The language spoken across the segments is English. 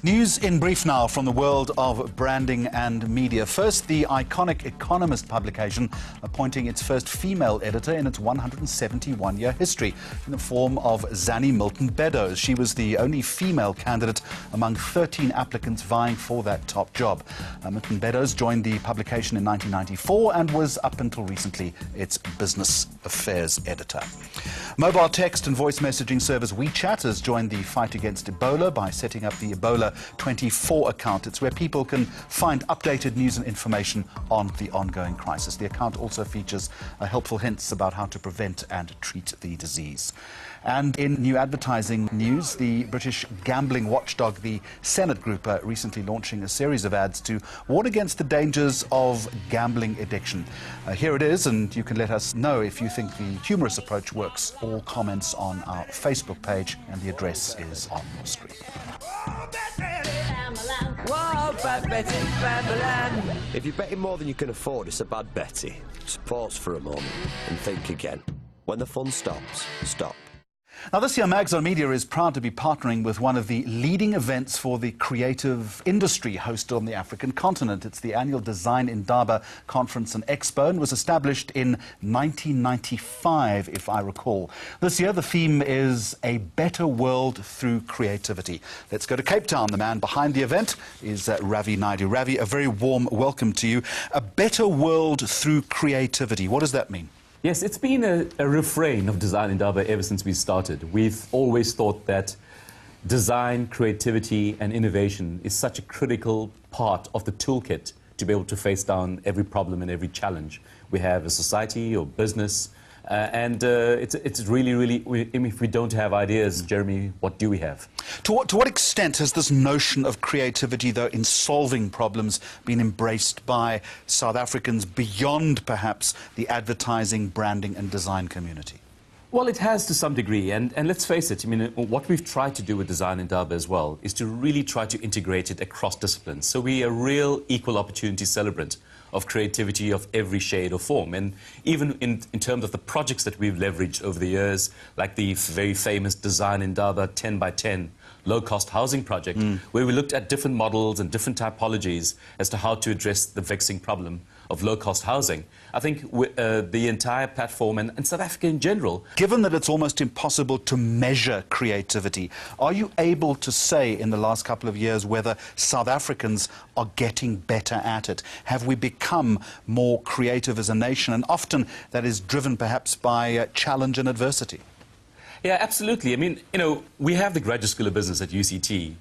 News in brief now from the world of branding and media. First, the iconic Economist publication appointing its first female editor in its 171-year history in the form of Zanny Milton-Beddoes. She was the only female candidate among 13 applicants vying for that top job. Milton-Beddoes joined the publication in 1994 and was, up until recently, its business affairs editor. Mobile text and voice messaging service WeChat has joined the fight against Ebola by setting up the Ebola 24 account. It's where people can find updated news and information on the ongoing crisis. The account also features helpful hints about how to prevent and treat the disease. And in new advertising news, the British gambling watchdog, the Senate Group, recently launching a series of ads to warn against the dangers of gambling addiction. Here it is, and you can let us know if you think the humorous approach works. All comments on our Facebook page, and the address is on your screen. Whoa, bad Betty, Babylon. If you're betting more than you can afford, it's a bad Betty. Just pause for a moment and think again. When the fun stops, stop. Now, this year, Mags on Media is proud to be partnering with one of the leading events for the creative industry hosted on the African continent. It's the Annual Design Indaba Conference and Expo, and was established in 1995, if I recall. This year, the theme is A Better World Through Creativity. Let's go to Cape Town. The man behind the event is Ravi Naidoo. Ravi, a very warm welcome to you. A Better World Through Creativity. What does that mean? Yes, it's been a refrain of Design Indaba ever since we started. We've always thought that design, creativity and innovation is such a critical part of the toolkit to be able to face down every problem and every challenge we have as society or business. It's really, if we don't have ideas, Jeremy, what do we have? To what extent has this notion of creativity, though, in solving problems been embraced by South Africans beyond, perhaps, the advertising, branding and design community? Well, it has to some degree, and let's face it, I mean, what we've tried to do with Design Indaba as well is to really try to integrate it across disciplines. So we're a real equal opportunity celebrant of creativity of every shade or form. And even in terms of the projects that we've leveraged over the years, like the very famous Design Indaba 10 by 10 low-cost housing project, where we looked at different models and different typologies as to how to address the vexing problem of low-cost housing. I think the entire platform and South Africa in general. Given that it's almost impossible to measure creativity, are you able to say in the last couple of years whether South Africans are getting better at it? Have we become more creative as a nation? And often that is driven perhaps by challenge and adversity. Yeah, absolutely. I mean, you know, we have the Graduate School of Business at UCT,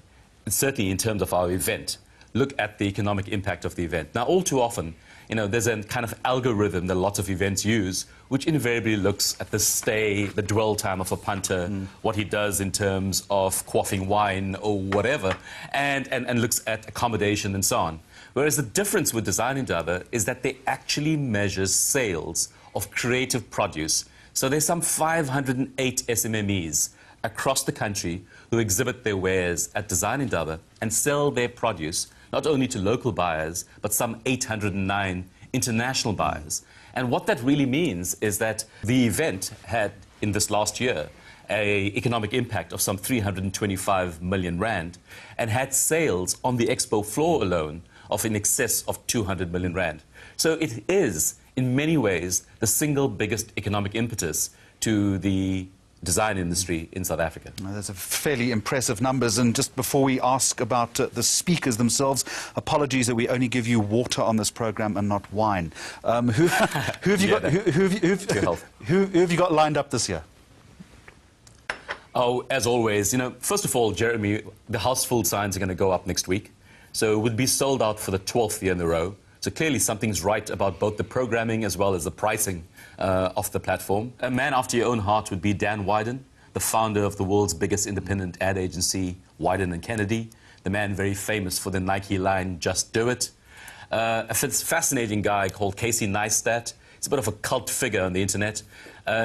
and certainly in terms of our event, look at the economic impact of the event. Now, all too often, you know, there's a kind of algorithm that lots of events use, which invariably looks at the stay, the dwell time of a punter, what he does in terms of quaffing wine or whatever, and looks at accommodation and so on. Whereas the difference with Design Indaba is that they actually measure sales of creative produce. So there's some 508 SMMEs across the country who exhibit their wares at Design Indaba and sell their produce not only to local buyers, but some 809 international buyers. And what that really means is that the event had, in this last year, an economic impact of some 325 million rand and had sales on the expo floor alone of in excess of 200 million rand. So it is, in many ways, the single biggest economic impetus to the design industry in South Africa. Those are fairly impressive numbers. And just before we ask about the speakers themselves, apologies that we only give you water on this program and not wine. Who have you got lined up this year? Oh, as always, you know, first of all, Jeremy, the houseful signs are going to go up next week. So it will be sold out for the 12th year in a row. So clearly something's right about both the programming as well as the pricing of the platform. A man after your own heart would be Dan Wyden, the founder of the world's biggest independent ad agency, Wyden & Kennedy, the man very famous for the Nike line, Just Do It. A fascinating guy called Casey Neistat. He's a bit of a cult figure on the internet.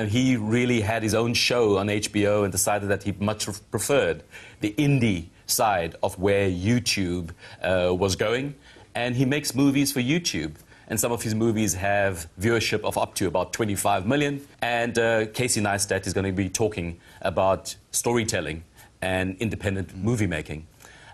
He really had his own show on HBO and decided that he much preferred the indie side of where YouTube was going. And he makes movies for YouTube. and some of his movies have viewership of up to about 25 million. And Casey Neistat is going to be talking about storytelling and independent movie making.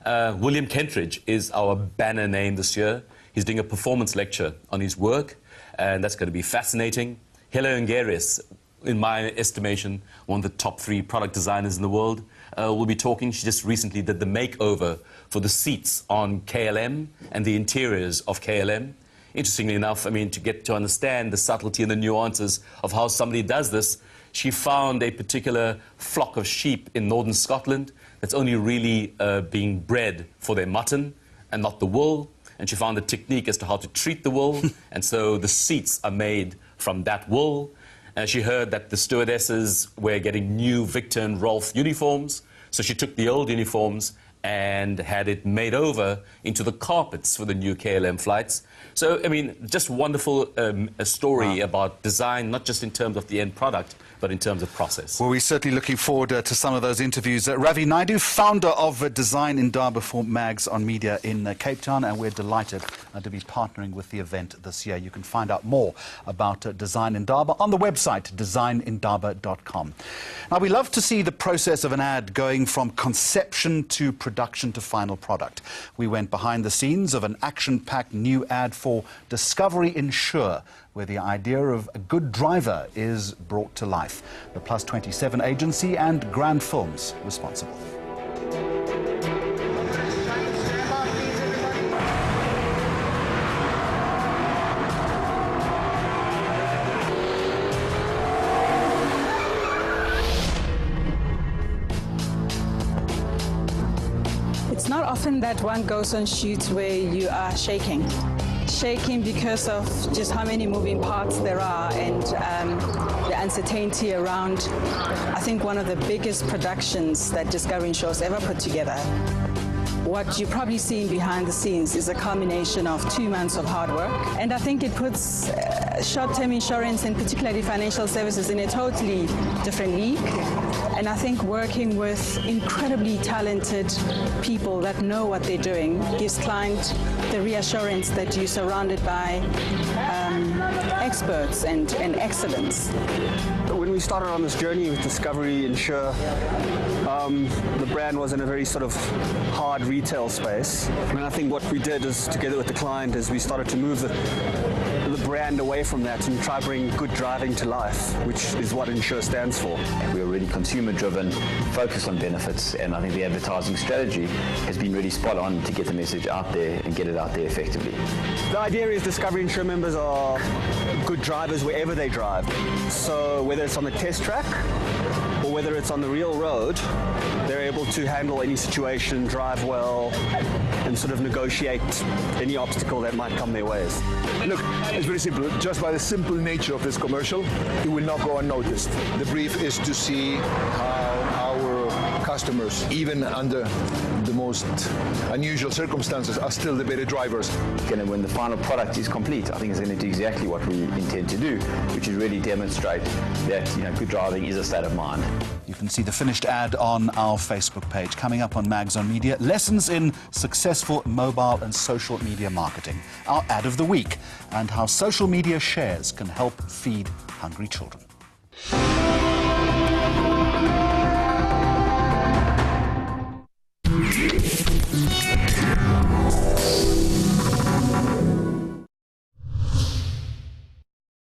William Kentridge is our banner name this year. He's doing a performance lecture on his work, and that's going to be fascinating. Hela Ungeris, in my estimation, one of the top 3 product designers in the world, will be talking. She just recently did the makeover for the seats on KLM and the interiors of KLM. Interestingly enough, I mean, to get to understand the subtlety and the nuances of how somebody does this, she found a particular flock of sheep in northern Scotland that's only really being bred for their mutton and not the wool. And she found a technique as to how to treat the wool, and so the seats are made from that wool. She heard that the stewardesses were getting new Victor and Rolf uniforms, so she took the old uniforms and had it made over into the carpets for the new KLM flights. So, I mean, just wonderful a story about design, not just in terms of the end product, but in terms of process. Well, we're certainly looking forward to some of those interviews. Ravi Naidoo, founder of Design Indaba for Mags on Media in Cape Town, and we're delighted to be partnering with the event this year. You can find out more about Design Indaba on the website, designindaba.com. Now, we love to see the process of an ad going from conception to production to final product. We went behind the scenes of an action-packed new ad for Discovery Insure, where the idea of a good driver is brought to life. The Plus 27 agency and Grande Films responsible. It's not often that one goes on shoots where you are shaking because of just how many moving parts there are and the uncertainty around, I think, one of the biggest productions that Discovery Insure's ever put together. What you're probably seeing behind the scenes is a culmination of 2 months of hard work, and I think it puts short-term insurance and particularly financial services in a totally different league. And I think working with incredibly talented people that know what they're doing gives client the reassurance that you're surrounded by experts and excellence. When we started on this journey with Discovery Insure, the brand was in a very sort of hard retail space. And I think what we did is, together with the client, is we started to move the brand away from that and try to bring good driving to life, which is what Insure stands for. We're really consumer-driven, focused on benefits, and I think the advertising strategy has been really spot on to get the message out there and get it out there effectively. The idea is Discovery Insure members are good drivers wherever they drive. So whether it's on the test track or whether it's on the real road, they're able to handle any situation, drive well, and sort of negotiate any obstacle that might come their ways. Look, it's very simple. Just by the simple nature of this commercial, it will not go unnoticed. The brief is to see how our customers, even under the most unusual circumstances, are still the better drivers. And when the final product is complete, I think it's going to do exactly what we intend to do, which is really demonstrate that, you know, good driving is a state of mind. You can see the finished ad on our Facebook page. Coming up on Mags on Media, lessons in successful mobile and social media marketing, our ad of the week, and how social media shares can help feed hungry children.